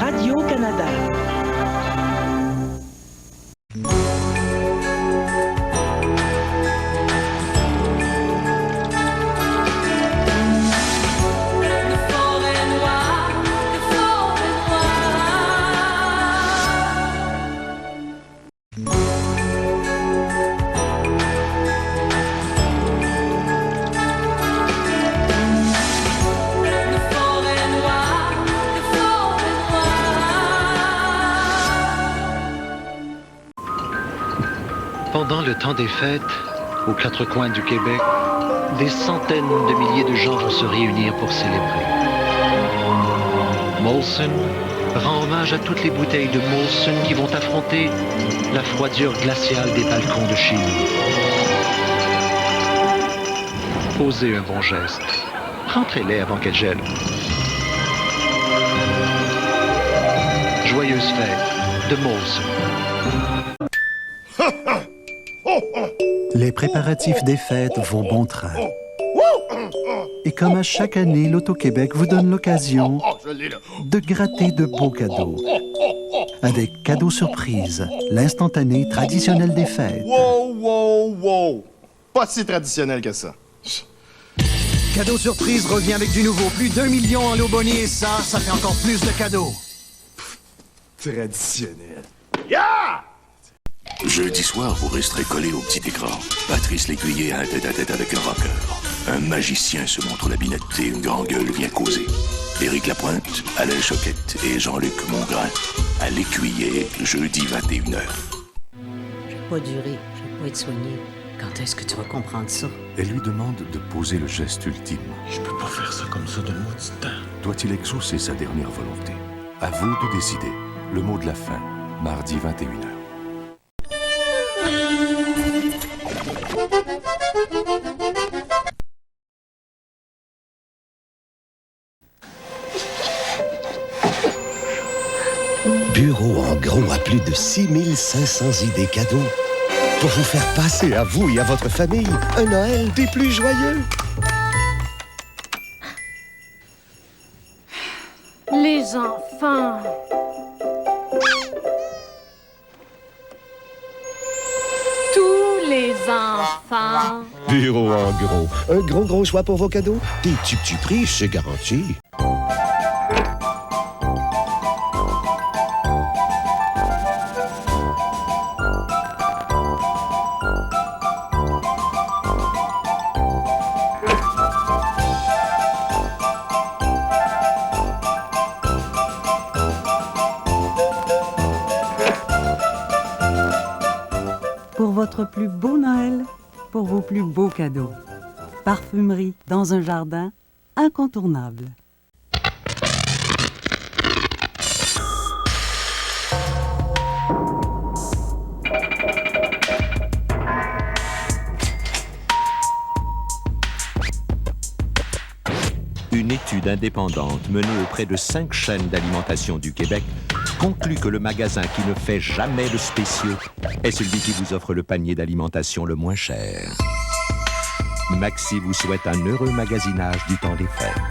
Radio-Canada. Pendant le temps des fêtes, aux quatre coins du Québec, des centaines de milliers de gens vont se réunir pour célébrer. Molson rend hommage à toutes les bouteilles de Molson qui vont affronter la froidure glaciale des balcons de chez nous. Posez un bon geste. Rentrez-les avant qu'elles gèlent. Joyeuses fêtes de Molson. Les préparatifs des fêtes vont bon train. Et comme à chaque année, l'Auto-Québec vous donne l'occasion de gratter de beaux cadeaux. Avec cadeaux surprises, l'instantané traditionnel des fêtes. Wow! Pas si traditionnel que ça. Cadeau surprise revient avec du nouveau. Plus d'1 million en lot boni et ça fait encore plus de cadeaux. Traditionnel. Jeudi soir, vous resterez collé au petit écran. Patrice Lécuyer a un tête-à-tête avec un rocker. Un magicien se montre la binette et une grande gueule vient causer. Éric Lapointe, Alain Choquette et Jean-Luc Mongrain à L'Écuyer, jeudi 21h. Je vais pas durer, je vais pas être soigné. Quand est-ce que tu vas comprendre ça? Elle lui demande de poser le geste ultime. Je peux pas faire ça comme ça, donne-moi du temps. Doit-il exaucer sa dernière volonté? À vous de décider. Le mot de la fin, mardi 21h. Bureau en gros a plus de 6500 idées cadeaux pour vous faire passer à vous et à votre famille un Noël des plus joyeux. Les enfants. Tous les enfants. Bureau en gros. Un gros choix pour vos cadeaux. Des petits prix, c'est garanti. Pour votre plus beau Noël, pour vos plus beaux cadeaux. Parfumerie dans un jardin, incontournable. Une étude indépendante menée auprès de 5 chaînes d'alimentation du Québec conclut que le magasin qui ne fait jamais de spéciaux est celui qui vous offre le panier d'alimentation le moins cher. Maxi vous souhaite un heureux magasinage du temps des fêtes.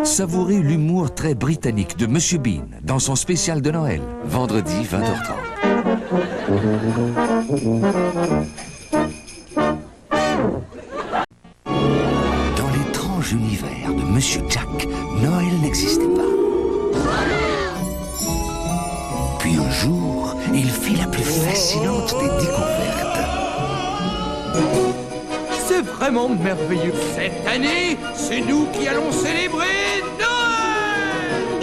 Savourez l'humour très britannique de Monsieur Bean dans son spécial de Noël, vendredi 20h30. Dans l'étrange univers de Monsieur Jack, Noël n'existait pas. Puis un jour, il fit la plus fascinante des découvertes. C'est vraiment merveilleux. Cette année, c'est nous qui allons célébrer Noël!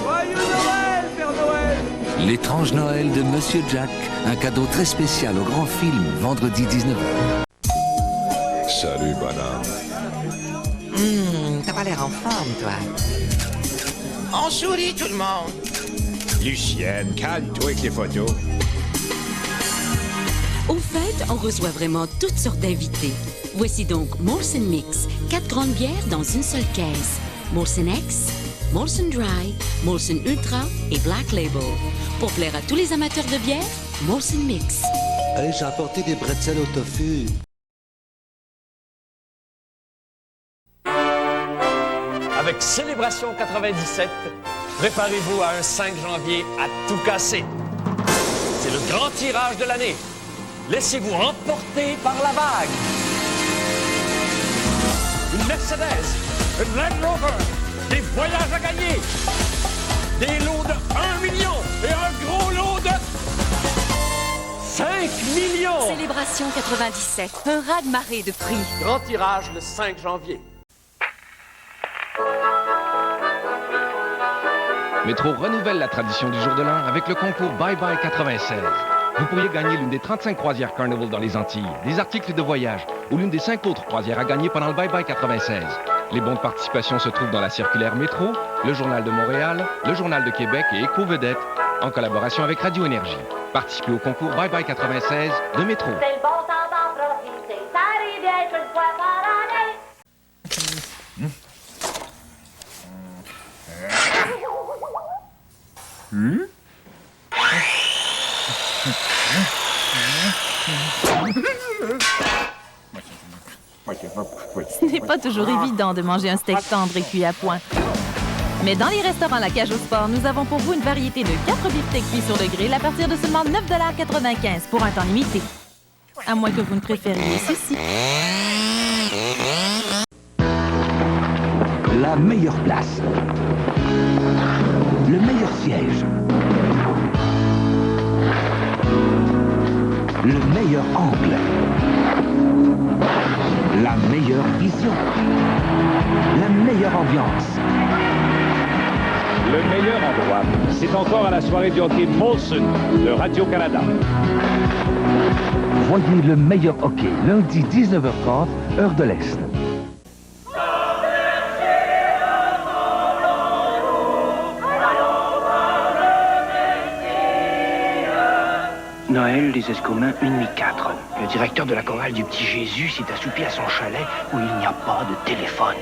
Joyeux Noël, Père Noël! L'étrange Noël de Monsieur Jack, un cadeau très spécial au grand film, vendredi 19h. Salut, bonhomme. T'as pas l'air en forme, toi. On sourit, tout le monde. Lucienne, calme-toi avec les photos. Au fait, on reçoit vraiment toutes sortes d'invités. Voici donc Molson Mix, 4 grandes bières dans une seule caisse. Molson X, Molson Dry, Molson Ultra et Black Label. Pour plaire à tous les amateurs de bière, Molson Mix. Hey, j'ai apporté des bretzels au tofu. Avec Célébration 97, préparez-vous à un 5 janvier à tout casser. C'est le grand tirage de l'année. Laissez-vous emporter par la vague. Une Mercedes, une Land Rover, des voyages à gagner, des lots de 1 million et un gros lot de 5 millions. Célébration 97, un raz-de-marée de prix. Grand tirage le 5 janvier. Métro renouvelle la tradition du jour de l'an avec le concours Bye Bye 96. Vous pourriez gagner l'une des 35 croisières Carnival dans les Antilles, des articles de voyage ou l'une des 5 autres croisières à gagner pendant le Bye Bye 96. Les bons de participation se trouvent dans la circulaire Métro, le Journal de Montréal, le Journal de Québec et Éco-Vedette, en collaboration avec Radio Énergie. Participez au concours Bye Bye 96 de Métro. C'est le bon temps d'en profiter, ça arrive bien une fois par année. Ce n'est pas toujours évident de manger un steak tendre et cuit à point. Mais dans les restaurants La Cage au Sport, nous avons pour vous une variété de 4 beefsteaks cuits sur le grill à partir de seulement 9,95 $ pour un temps limité. À moins que vous ne préfériez ceci. La meilleure place. Le meilleur siège. Le meilleur angle. La meilleure vision. La meilleure ambiance. Le meilleur endroit, c'est encore à la soirée du hockey Molson de Radio-Canada. Voyez le meilleur hockey, lundi 19h30, heure de l'Est. Noël des Escoumins, 1h04. Le directeur de la chorale du Petit Jésus s'est assoupi à son chalet où il n'y a pas de téléphone.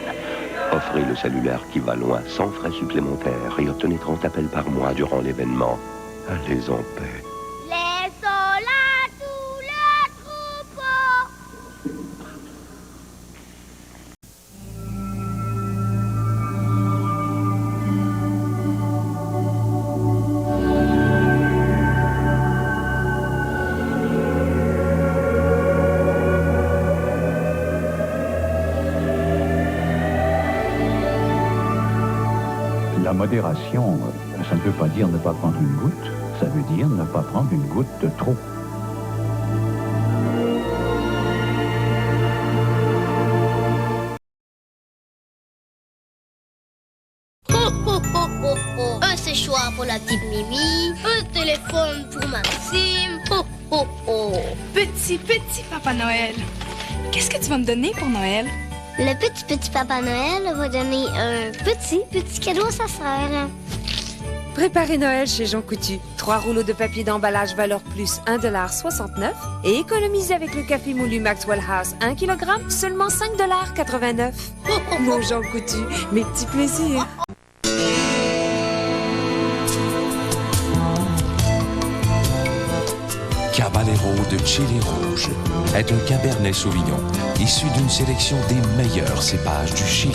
Offrez le cellulaire qui va loin sans frais supplémentaires et obtenez 30 appels par mois durant l'événement. Allez en paix. Laissons là tout le troupeau. La modération, ça ne veut pas dire ne pas prendre une goutte, ça veut dire ne pas prendre une goutte de trop. Un séchoir pour la petite Mimi, un téléphone pour Maxime. Petit Papa Noël, qu'est-ce que tu vas me donner pour Noël? Le petit Papa Noël va donner un petit cadeau à sa sœur. Préparez Noël chez Jean Coutu. 3 rouleaux de papier d'emballage valeur plus 1,69 $ et économisez avec le café moulu Maxwell House 1 kg seulement 5,89 $. Mon Jean Coutu, mes petits plaisirs. Caballero de Chili Rouge est un Cabernet Sauvignon issu d'une sélection des meilleurs cépages du Chili.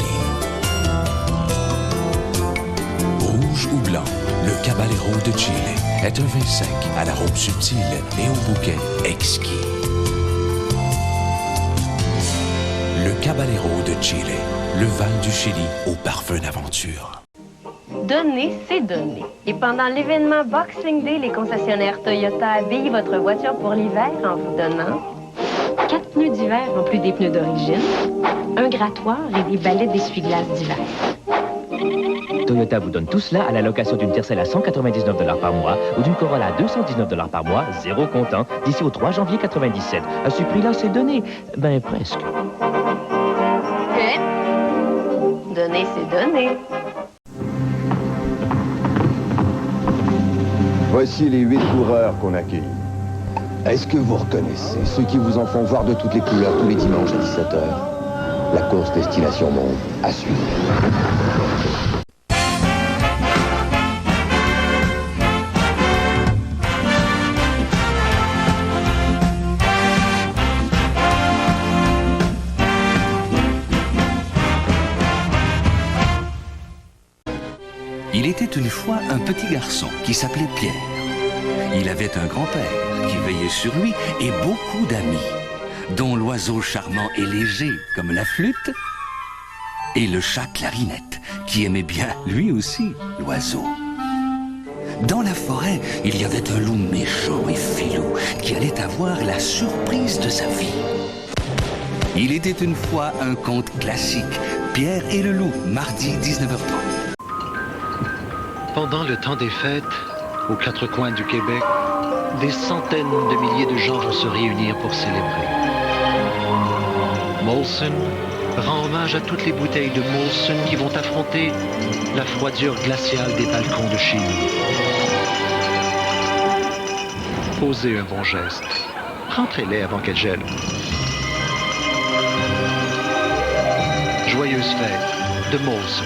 Rouge ou blanc, le Caballero de Chile est un vin sec à l'arôme subtil et au bouquet exquis. Le Caballero de Chile, le vin du Chili au parfum d'aventure. Donner, c'est donner. Et pendant l'événement Boxing Day, les concessionnaires Toyota habillent votre voiture pour l'hiver en vous donnant 4 pneus d'hiver en plus des pneus d'origine, un grattoir et des balais d'essuie-glace d'hiver. Toyota vous donne tout cela à la location d'une Tercel à 199 $ par mois ou d'une Corolla à 219 $ par mois, zéro comptant, d'ici au 3 janvier 97. À ce prix-là, c'est donné. Ben, presque. Donner, c'est donner. Voici les 8 coureurs qu'on accueille. Est-ce que vous reconnaissez ceux qui vous en font voir de toutes les couleurs tous les dimanches à 17h? La course Destination Monde à suivre. Il était une fois un petit garçon qui s'appelait Pierre. Il avait un grand-père qui veillait sur lui et beaucoup d'amis, dont l'oiseau charmant et léger comme la flûte et le chat clarinette qui aimait bien lui aussi l'oiseau. Dans la forêt, il y avait un loup méchant et filou qui allait avoir la surprise de sa vie. Il était une fois un conte classique, Pierre et le loup, mardi 19h30. Pendant le temps des fêtes, aux quatre coins du Québec, des centaines de milliers de gens vont se réunir pour célébrer. Molson rend hommage à toutes les bouteilles de Molson qui vont affronter la froidure glaciale des balcons de chez nous. Posez un bon geste. Rentrez-les avant qu'elles gèlent. Joyeuse fête de Molson.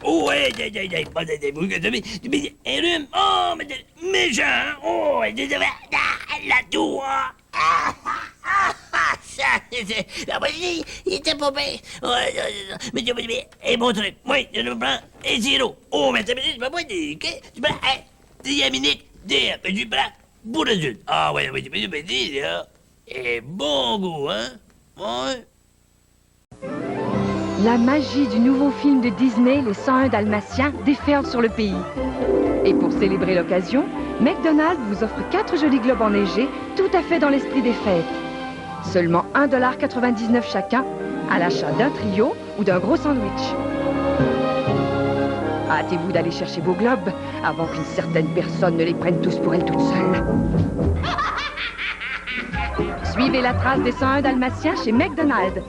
Oh, ouais, oh, méchant, oh, la tour, ça, il était pas bien, mais, et mon truc, moi, je le prends, et zéro, oh, mais tu peux pas dire, tu prends, 10 minutes, tu prends, pour le sud, ah, ouais, mais dis, là, et bon goût, hein, ouais. La magie du nouveau film de Disney, Les 101 Dalmatiens, déferle sur le pays. Et pour célébrer l'occasion, McDonald's vous offre 4 jolis globes enneigés, tout à fait dans l'esprit des fêtes. Seulement 1,99 $ chacun, à l'achat d'un trio ou d'un gros sandwich. Hâtez-vous d'aller chercher vos globes avant qu'une certaine personne ne les prenne tous pour elle toute seule. Suivez la trace des 101 Dalmatiens chez McDonald's.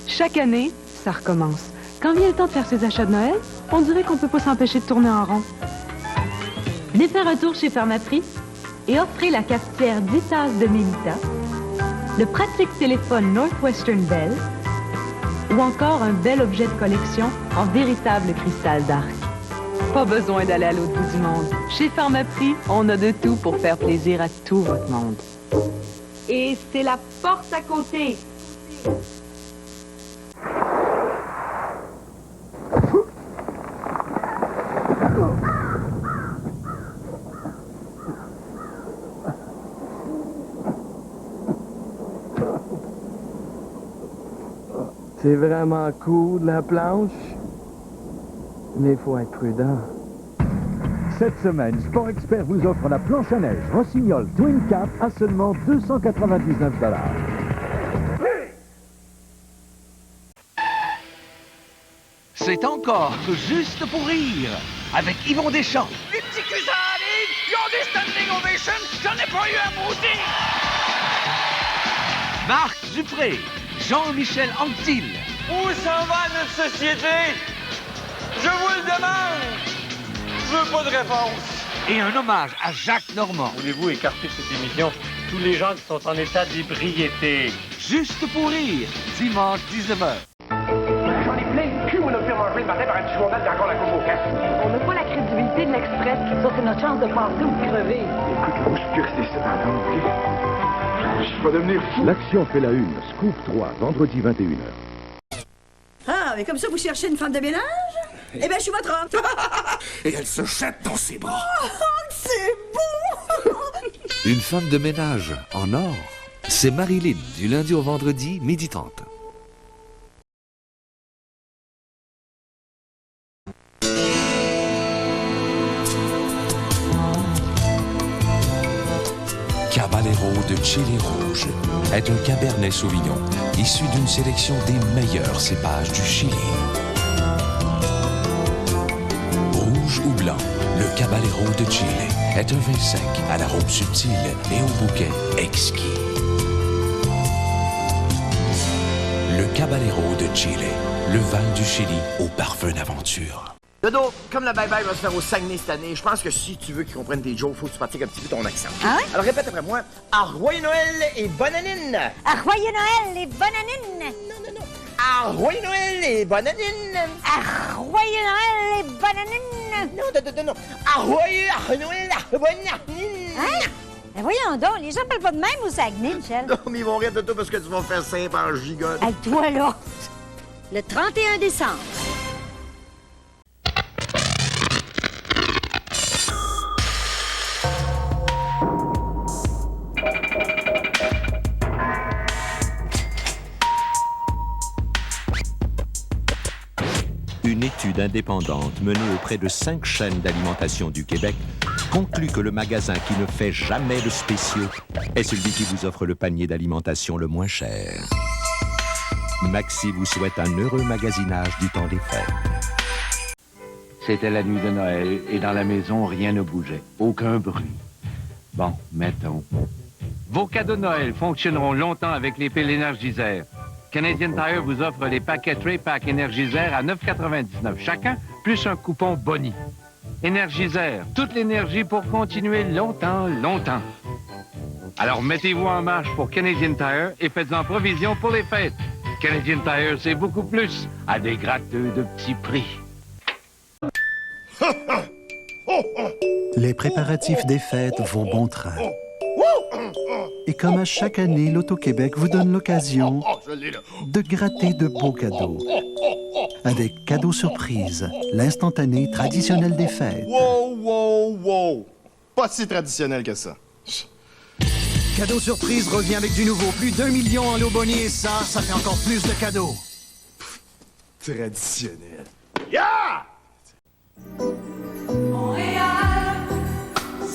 Chaque année, ça recommence. Quand vient le temps de faire ses achats de Noël, on dirait qu'on peut pas s'empêcher de tourner en rond. Venez faire un tour chez Pharmaprix et offrez la cafetière 10 tasses de Mélita, le pratique téléphone Northwestern Bell ou encore un bel objet de collection en véritable cristal d'arc. Pas besoin d'aller à l'autre bout du monde. Chez Pharmaprix, on a de tout pour faire plaisir à tout votre monde. Et c'est la porte à côté. C'est vraiment cool, la planche, mais il faut être prudent. Cette semaine, Sport Expert vous offre la planche à neige Rossignol Twin Cap à seulement 299 $. C'est encore juste pour rire avec Yvon Deschamps. Les petits cuissards arrivent, ils ont des standing ovations, j'en ai pas eu un maudit. Marc Dupré, Jean-Michel Anctil. Où s'en va notre société? Je vous le demande. Je veux pas de réponse. Et un hommage à Jacques Normand. Voulez-vous écarter cette émission? Tous les gens qui sont en état d'ébriété. Juste pour rire, dimanche 19h. J'en ai plein le cul, on a fait manger le matin par un petit journal, j'ai encore la courbe au casque. On n'a pas la crédibilité de l'Express, sauf que notre chance de passer ou de crever. Écoute, obscurcir cette entente, OK? Je vais devenir fou. L'action fait la une. Scoop 3, vendredi 21h. Ah, mais comme ça, vous cherchez une femme de ménage? Eh bien, je suis votre homme. Et elle se jette dans ses bras. Oh, c'est beau! Une femme de ménage en or. C'est Marilyn, du lundi au vendredi, 12h30. Caballero de Chili Rouge est un Cabernet Sauvignon issu d'une sélection des meilleurs cépages du Chili. Rouge ou blanc, le Caballero de Chile est un vin sec à l'arôme subtil et au bouquet exquis. Le Caballero de Chile, le Val du Chili au parfum d'aventure. Dodo, comme le bye-bye va se faire au Saguenay cette année, je pense que si tu veux qu'ils comprennent tes jokes, faut que tu pratiques un petit peu ton accent. Ah ouais? Alors répète après moi. Arroyé Noël et bonne année! Arroyé Noël et bonne année! Arroyé Noël et bonne année! Arroyé Noël et bonne année! Non. Arroyé Noël et bonne année! Hein? Ben voyons donc, les gens parlent pas de même au Saguenay, Michel. Non, mais ils vont rire de toi parce que tu vas faire simple en gigogne. Hey, toi, là! Le 31 décembre. Une étude indépendante menée auprès de 5 chaînes d'alimentation du Québec conclut que le magasin qui ne fait jamais de spéciaux est celui qui vous offre le panier d'alimentation le moins cher. Maxi vous souhaite un heureux magasinage du temps des fêtes. C'était la nuit de Noël et dans la maison, rien ne bougeait. Aucun bruit. Bon, mettons. Vos cadeaux de Noël fonctionneront longtemps avec les piles Énergiseur. Canadian Tire vous offre les paquets Tray Pack Énergiseur à 9,99 chacun, plus un coupon Boni. Énergiseur, toute l'énergie pour continuer longtemps, longtemps. Alors mettez-vous en marche pour Canadian Tire et faites-en provision pour les fêtes. Canadian Tire, c'est beaucoup plus à des gratteux de petits prix. Les préparatifs des fêtes vont bon train. Et comme à chaque année, l'Auto-Québec vous donne l'occasion de gratter de beaux cadeaux. Avec cadeaux surprises, l'instantané traditionnel des fêtes. Wow! Pas si traditionnel que ça. Cadeau surprise revient avec du nouveau. Plus d'1 million en lot boni et ça fait encore plus de cadeaux. Traditionnel. Yeah!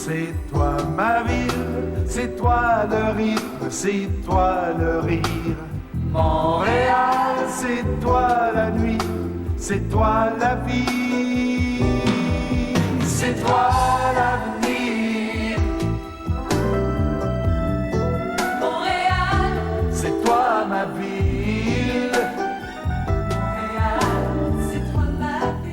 C'est toi ma ville, c'est toi le rythme, c'est toi le rire. Montréal, c'est toi la nuit, c'est toi la vie, c'est toi l'avenir. Montréal, c'est toi ma ville. Montréal, c'est toi ma ville.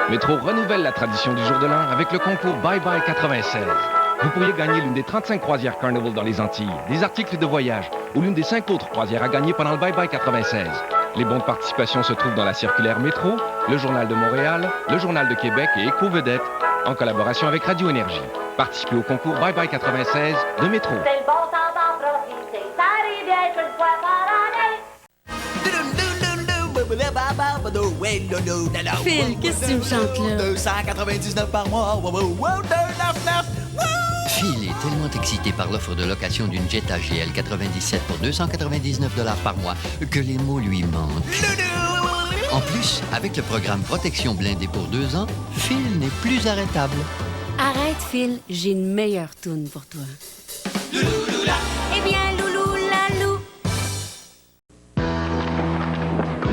Métro renouvelle la tradition du jour de l'an avec le concours Bye Bye 96. Vous pourriez gagner l'une des 35 croisières Carnival dans les Antilles, des articles de voyage ou l'une des 5 autres croisières à gagner pendant le Bye Bye 96. Les bons de participation se trouvent dans la circulaire Métro, le Journal de Montréal, le Journal de Québec et Éco-Vedette, en collaboration avec Radio Énergie. Participez au concours Bye Bye 96 de Métro. C'est le bon temps d'en profiter, ça arrive bien une fois par année. Phil, qu'est-ce que tu me chantes là? 299 par mois. Wow, 299. Phil est tellement excité par l'offre de location d'une Jetta GL 97 pour 299 $ par mois que les mots lui manquent. En plus, avec le programme Protection blindée pour 2 ans, Phil n'est plus arrêtable. Arrête, Phil, j'ai une meilleure toune pour toi. Eh bien, Loulou Lalou.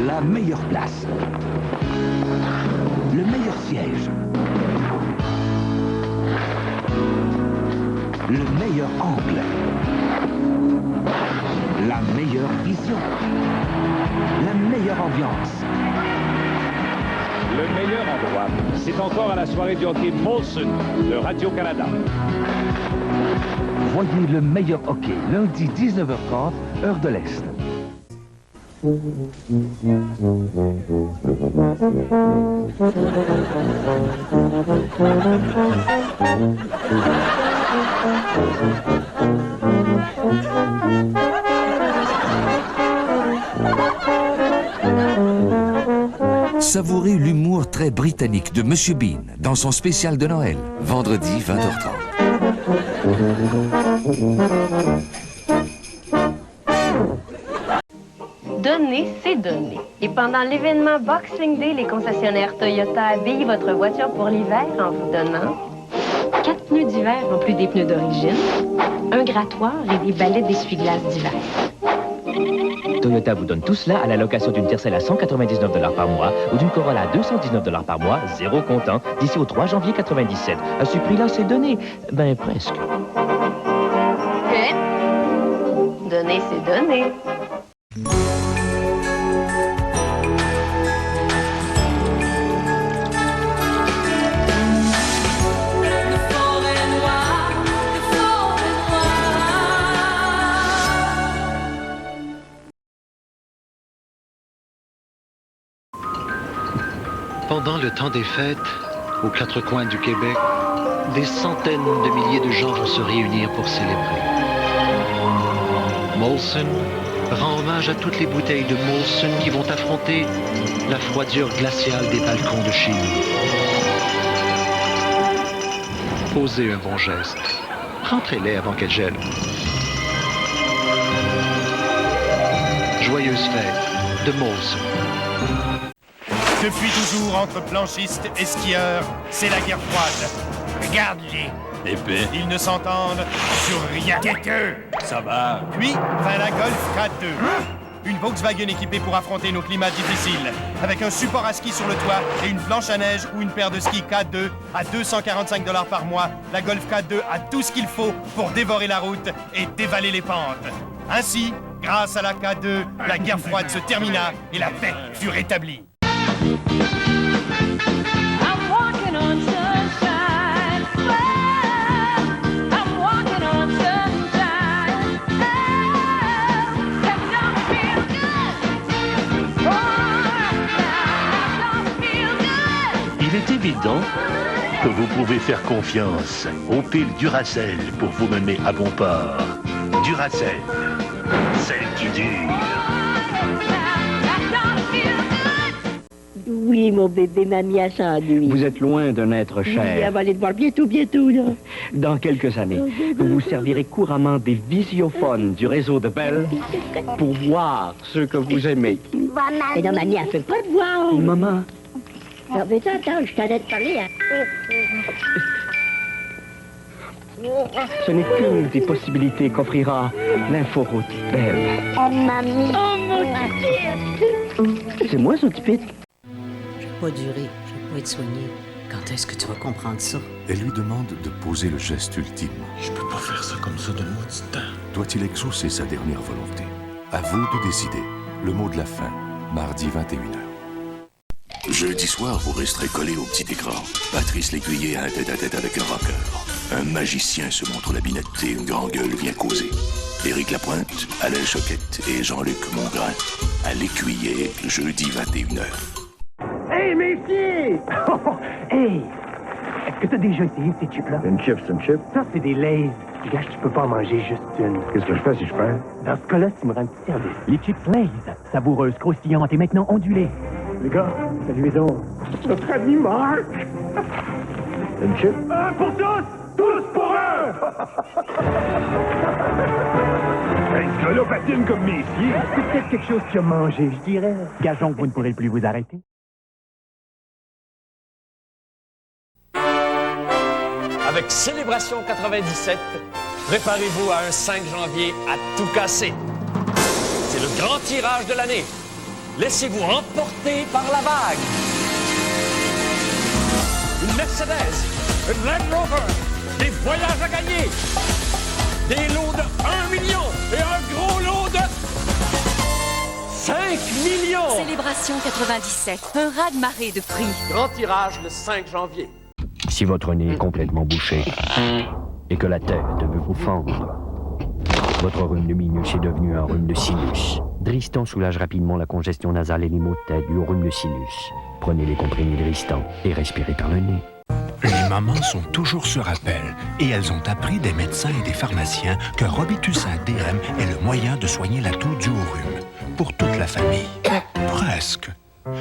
La meilleure place. Le meilleur siège. Le meilleur angle. La meilleure vision. La meilleure ambiance. Le meilleur endroit, c'est encore à la soirée du hockey Molson de Radio-Canada. Voyez le meilleur hockey, lundi 19h30, heure de l'Est. Savourez l'humour très britannique de Monsieur Bean dans son spécial de Noël, vendredi 20h30. Donner, c'est donner. Et pendant l'événement Boxing Day, les concessionnaires Toyota habillent votre voiture pour l'hiver en vous donnant 4 pneus d'hiver en plus des pneus d'origine, un grattoir et des balais d'essuie-glace d'hiver. Toyota vous donne tout cela à la location d'une Tercel à 199 $ par mois ou d'une Corolla à 219 $ par mois, zéro comptant, d'ici au 3 janvier 97. À ce prix-là, c'est donné. Ben, presque. Donner, c'est donner. Pendant le temps des fêtes, aux quatre coins du Québec, des centaines de milliers de gens vont se réunir pour célébrer. Molson rend hommage à toutes les bouteilles de Molson qui vont affronter la froidure glaciale des balcons de chez nous. Posez un bon geste. Rentrez-les avant qu'elles gèlent. Joyeuse fête de Molson. Depuis toujours, entre planchistes et skieurs, c'est la guerre froide. Regarde-les. Épais. Ils ne s'entendent sur rien. Têteux. Ça va. Puis, vint la Golf K2. Une Volkswagen équipée pour affronter nos climats difficiles. Avec un support à ski sur le toit et une planche à neige ou une paire de skis K2 à 245 $ par mois, la Golf K2 a tout ce qu'il faut pour dévorer la route et dévaler les pentes. Ainsi, grâce à la K2, la guerre froide se termina et la paix fut rétablie. I'm walking on sunshine. I'm walking on sunshine. That don't feel good. That don't feel good. Il est évident que vous pouvez faire confiance aux piles Duracell pour vous mener à bon port. Duracell, celle qui dure. Oui, mon bébé m'a mis à ça, lui. Vous êtes loin d'un être Oui, cher. elle va aller te voir bientôt, là. Dans quelques années, vous vous servirez couramment des visiophones du réseau de Bell pour voir ceux que vous aimez. Mais non, Manie, elle fait pas de voir. Maman. Alors, mais attends, je t'allais te parler. Ce n'est qu'une des possibilités qu'offrira l'inforoute Bell. Oh, mamie. Oh, mon petit. C'est moi, son tipite. Je vais pas durer, je vais pas être soigné. Quand est-ce que tu vas comprendre ça? Elle lui demande de poser le geste ultime. Je peux pas faire ça comme ça de maudit temps. Doit-il exaucer sa dernière volonté? À vous de décider. Le mot de la fin, mardi 21h. Jeudi soir, vous resterez collé au petit écran. Patrice Lécuyer a un tête-à-tête avec un rocker. Un magicien se montre la binette et une grande gueule vient causer. Éric Lapointe, Alain Choquette et Jean-Luc Mongrain à l'Écuyer, jeudi 21h. Hey, mes filles! Hey! Est-ce que t'as déjà essayé ces chips-là? Une chip, c'est une chip? Ça, c'est des Lay's. Gars, tu peux pas en manger juste une. Qu'est-ce que je fais si je perds? Dans ce cas-là, tu me rends un petit service. Les chips Lay's, savoureuses, croustillantes et maintenant ondulées. Les gars, saluez donc. Notre ami Marc! Une chip? Un pour tous! Tous pour un! Hey, ce gars-là patine comme mes pieds. C'est peut-être quelque chose qu'il a mangé, je dirais. Gageons que vous ne pourrez plus vous arrêter. Avec Célébration 97, préparez-vous à un 5 janvier à tout casser. C'est le grand tirage de l'année. Laissez-vous emporter par la vague. Une Mercedes, une Land Rover, des voyages à gagner, des lots de 1 million et un gros lot de 5 millions. Célébration 97, un raz-de-marée de prix. Grand tirage le 5 janvier. Si votre nez est complètement bouché et que la tête veut vous fendre, votre rhume de minus est devenu un rhume de sinus. Dristan soulage rapidement la congestion nasale et les maux de tête dus au rhume de sinus. Prenez les comprimés Dristan et respirez par le nez. Les mamans sont toujours sur appel et elles ont appris des médecins et des pharmaciens que Robitussin DM est le moyen de soigner la toux due au rhume. Pour toute la famille. Presque.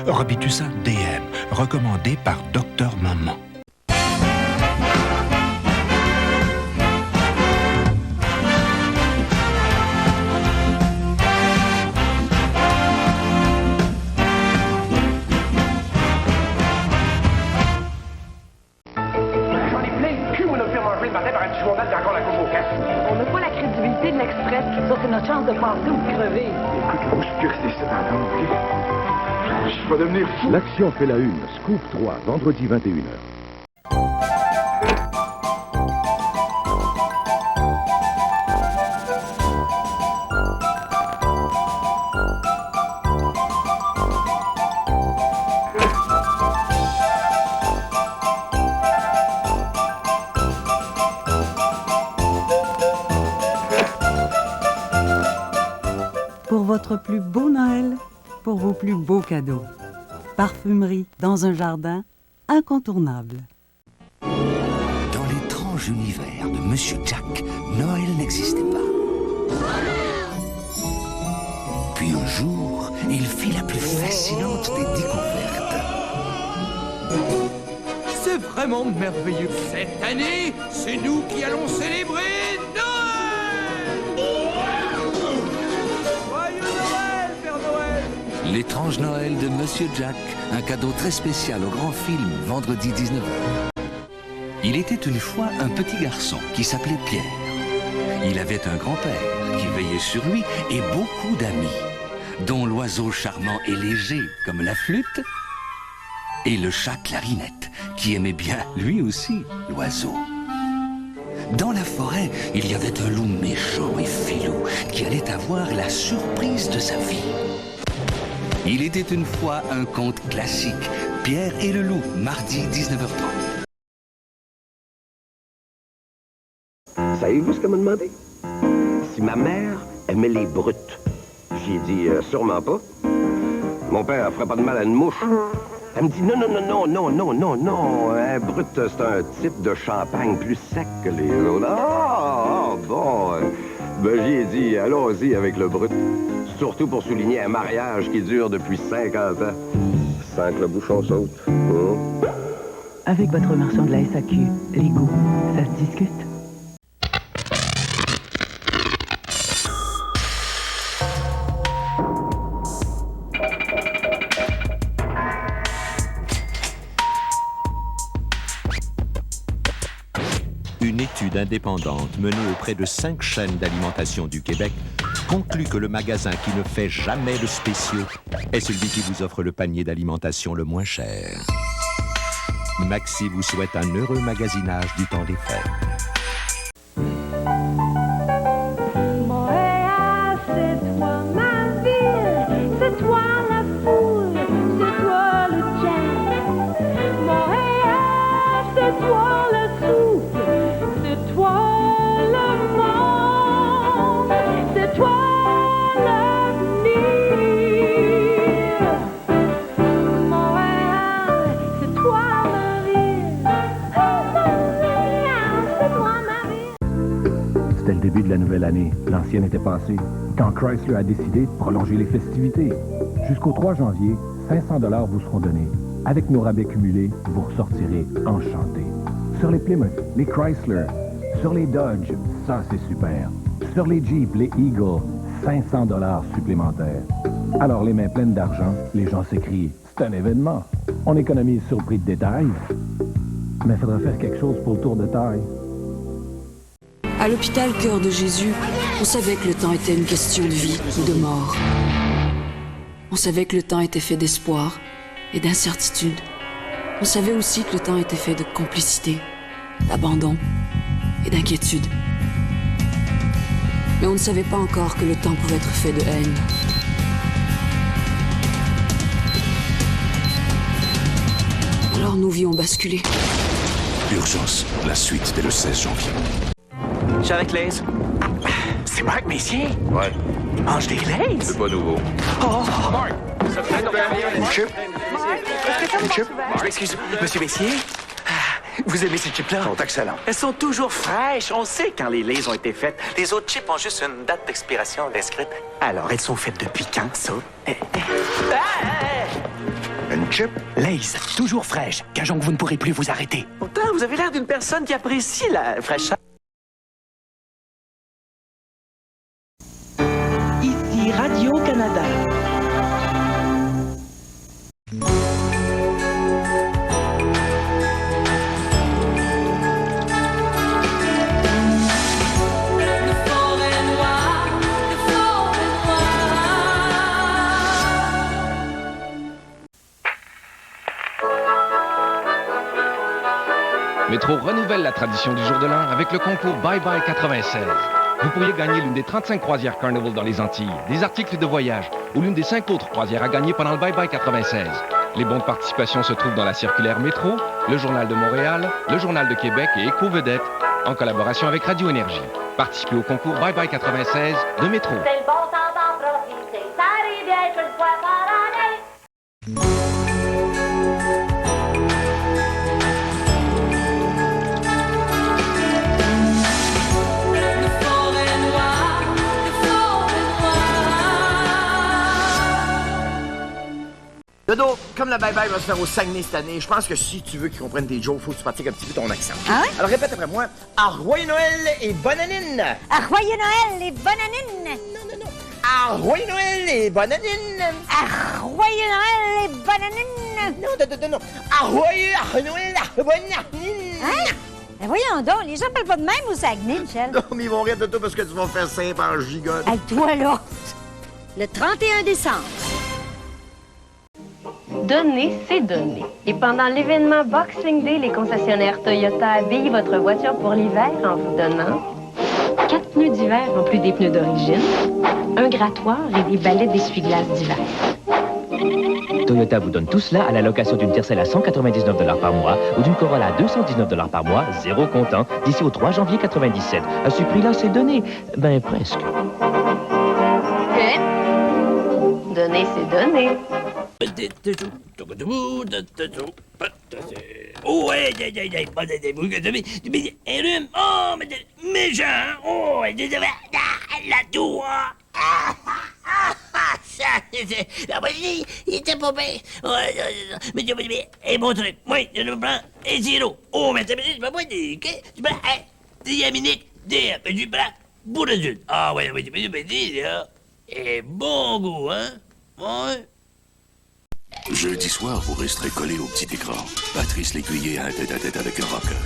Robitussin DM, recommandé par Dr Maman. chance de passer ou de crever. Écoute, moi, je suis cursé ça dans l'âme, OK? Je vais devenir fou. L'action fait la une. Scoop 3, vendredi 21h. Pour votre plus beau Noël, pour vos plus beaux cadeaux. Parfumerie dans un jardin incontournable. Dans l'étrange univers de Monsieur Jack, Noël n'existait pas. Puis un jour, il fit la plus fascinante des découvertes. C'est vraiment merveilleux. Cette année, c'est nous qui allons célébrer L'étrange Noël de Monsieur Jack, un cadeau très spécial au grand film, vendredi 19h. Il était une fois un petit garçon qui s'appelait Pierre. Il avait un grand-père qui veillait sur lui et beaucoup d'amis, dont l'oiseau charmant et léger comme la flûte et le chat Clarinette, qui aimait bien lui aussi l'oiseau. Dans la forêt, il y avait un loup méchant et filou qui allait avoir la surprise de sa vie. Il était une fois un conte classique, Pierre et le loup, mardi 19h30. Savez-vous ce qu'elle m'a demandé? Si ma mère aimait les brutes. J'ai dit sûrement pas. Mon père ferait pas de mal à une mouche. Elle me dit non. Un brut, c'est un type de champagne plus sec que les autres. Bon. Ben j'ai dit allons-y avec le brut. Surtout pour souligner un mariage qui dure depuis 50 ans. Sans que le bouchon saute. Avec votre marchand de la SAQ, les goûts, ça se discute. Une étude indépendante menée auprès de 5 chaînes d'alimentation du Québec conclut que le magasin qui ne fait jamais de spéciaux est celui qui vous offre le panier d'alimentation le moins cher. Maxi vous souhaite un heureux magasinage du temps des fêtes. Montréal, c'est toi ma ville, c'est toi la foule, c'est toi le jazz. Montréal, c'est toi le souffle, c'est toi le monde, c'est toi l'avenir. Montréal, c'est toi ma ville. Montréal, c'est toi ma ville. C'était le début de la nouvelle année. L'ancienne était passée. Quand Chrysler a décidé de prolonger les festivités. Jusqu'au 3 janvier, 500 $ vous seront donnés. Avec nos rabais cumulés, vous ressortirez enchanté. Sur les Plymouth, les Chrysler, sur les Dodge, ça c'est super. Sur les Jeep, les Eagle, 500 $ supplémentaires. Alors les mains pleines d'argent, les gens s'écrient « C'est un événement ». On économise sur le prix de détail. Mais il faudra faire quelque chose pour le tour de taille. À l'hôpital Cœur de Jésus, on savait que le temps était une question de vie ou de mort. On savait que le temps était fait d'espoir et d'incertitude. On savait aussi que le temps était fait de complicité, d'abandon et d'inquiétude. Mais on ne savait pas encore que le temps pouvait être fait de haine. Alors nos vies ont basculé. Urgence, la suite dès le 16 janvier. Je suis avec Lays. C'est Marc Messier? Ouais. Il mange des Lays? C'est pas nouveau. Oh! Marc! Une chip? Une chip? Excusez, Monsieur Messier? Vous aimez ces chips-là? Ils sont excellents. Elles sont toujours fraîches. On sait quand les Lays ont été faites. Les autres chips ont juste une date d'expiration inscrite. Alors, elles sont faites depuis quand, ça? Une chip? Lays, toujours fraîche. Gageons que vous ne pourrez plus vous arrêter. Pourtant, vous avez l'air d'une personne qui apprécie la fraîcheur. Ici Radio-Canada. Le fort est noir, le fort Métro renouvelle la tradition du jour de l'an avec le concours Bye Bye 96. Vous pourriez gagner l'une des 35 croisières Carnival dans les Antilles, des articles de voyage ou l'une des 5 autres croisières à gagner pendant le Bye Bye 96. Les bons de participation se trouvent dans la circulaire Métro, le Journal de Montréal, le Journal de Québec et Éco-Vedette, en collaboration avec Radio Énergie. Participez au concours Bye Bye 96 de Métro. C'est le bon temps d'en profiter, ça arrive bien qu'une fois par année. Dodo, comme la bye-bye va se faire au Saguenay cette année, je pense que si tu veux qu'ils comprennent tes jokes, faut que tu pratiques un petit peu ton accent. Ah ouais? Alors répète après moi. Arroyez Noël et bonne année! Arroyez Noël et bonne année! Non. Arroyez Noël et bonne année! Arroyez Noël et bonne année! Non. Arroyez Noël et bonne année! Hein? Ben voyons donc, les gens parlent pas de même au Saguenay, Michel. Non, mais ils vont rire de toi parce que tu vas faire simple en gigogne. Hey, toi là! Le 31 décembre. Donner, c'est donner. Et pendant l'événement Boxing Day, les concessionnaires Toyota habillent votre voiture pour l'hiver en vous donnant 4 pneus d'hiver en plus des pneus d'origine, un grattoir et des balais d'essuie-glace d'hiver. Toyota vous donne tout cela à la location d'une Tercel à 199 $ par mois ou d'une Corolla à 219 $ par mois, zéro comptant, d'ici au 3 janvier 97. À ce prix-là, c'est donné. Ben, presque. Donner, c'est donner. Oh, mais méchant. Oh, la tour. Il était pas bien. Mais, et mon truc, moi, je le prends, et zéro. Oh, mais c'est pas moi, tu prends, diaminique, tu prends, bout de zut. Ah, ouais, là. Et bon goût, hein? Ouais. Jeudi soir, vous resterez collé au petit écran. Patrice Lécuyer a un tête-à-tête avec un rocker.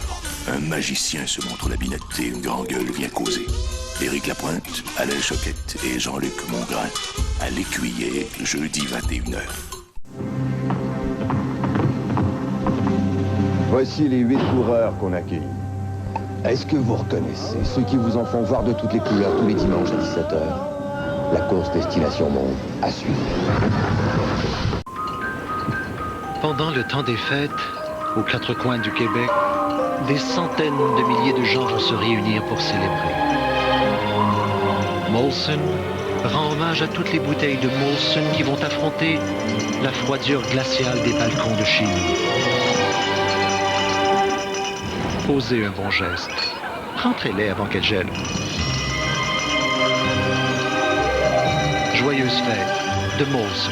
Un magicien se montre la binette et une grande gueule vient causer. Éric Lapointe, Alain Choquette et Jean-Luc Mongrain à L'Écuyer, jeudi 21h. Voici les 8 coureurs qu'on accueille. Est-ce que vous reconnaissez ceux qui vous en font voir de toutes les couleurs tous les dimanches à 17h? La course Destination Monde à suivre. Pendant le temps des fêtes, aux 4 coins du Québec, des centaines de milliers de gens vont se réunir pour célébrer. Molson rend hommage à toutes les bouteilles de Molson qui vont affronter la froidure glaciale des balcons de chez nous. Posez un bon geste. Rentrez-les avant qu'elles gèlent. Joyeuses fêtes de Molson.